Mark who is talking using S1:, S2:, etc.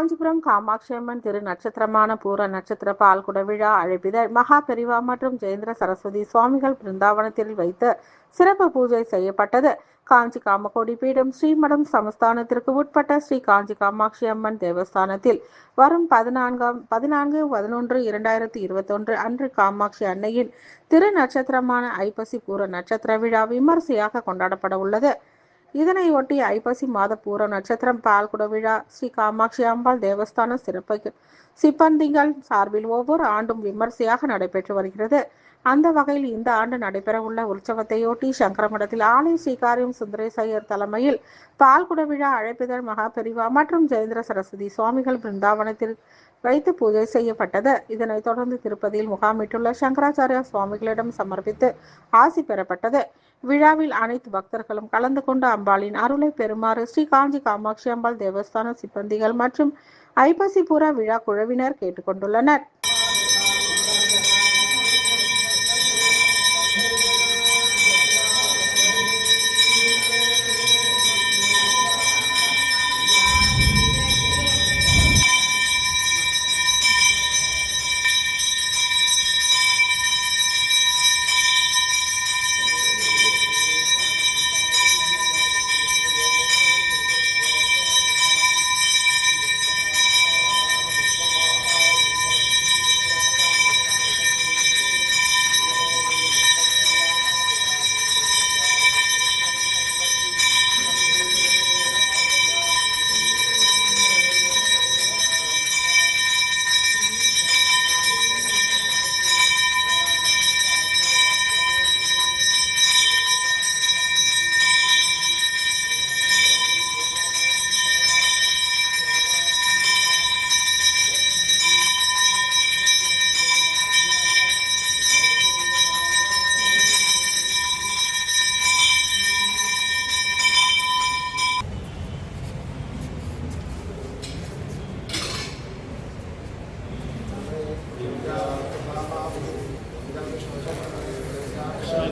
S1: காஞ்சிபுரம் காமாட்சி அம்மன் திரு நட்சத்திரமான பூர நட்சத்திர பால்குட விழா அழைப்பிதழ் மகா பெரிவா மற்றும் ஜெயேந்திர சரஸ்வதி சுவாமிகள் பிருந்தாவனத்தில் வைத்து சிறப்பு பூஜை செய்யப்பட்டது. காஞ்சி காமகோடி பீடம் ஸ்ரீமடம் சமஸ்தானத்திற்கு உட்பட்ட ஸ்ரீ காஞ்சி காமாட்சி அம்மன் தேவஸ்தானத்தில் வரும் 14/11/2021 அன்று காமாட்சி அன்னையின் திரு நட்சத்திரமான ஐப்பசி பூர நட்சத்திர விழா விமரிசையாக கொண்டாடப்பட உள்ளது. இதனையொட்டி ஐப்பசி மாத பூர நட்சத்திரம் பால்குட விழா ஸ்ரீ காமாட்சி அம்பாள் தேவஸ்தான சிப்பந்திகள் சார்பில் ஒவ்வொரு ஆண்டும் விமரிசையாக நடைபெற்று வருகிறது. அந்த வகையில் இந்த ஆண்டு நடைபெறவுள்ள உற்சவத்தையொட்டி சங்கரமடத்தில் ஆலய ஸ்ரீகாரியம் சுந்தரேசையர் தலைமையில் பால்குட விழா அழைப்பிதழ் மகா பெரிவா மற்றும் ஜெயேந்திர சரஸ்வதி சுவாமிகள் பிருந்தாவனத்தில் வைத்து பூஜை செய்யப்பட்டது. இதனைத் தொடர்ந்து திருப்பதியில் முகாமிட்டுள்ள சங்கராச்சாரிய சுவாமிகளிடம் சமர்ப்பித்து ஆசி பெறப்பட்டது. விழாவில் அனைத்து பக்தர்களும் கலந்து கொண்டு அம்பாளின் அருளை பெறுமாறு ஸ்ரீ காஞ்சி காமாட்சி அம்பாள் தேவஸ்தான சிப்பந்திகள் மற்றும் ஐப்பசி பூர விழா குழுவினர் கேட்டுக்கொண்டுள்ளனர்.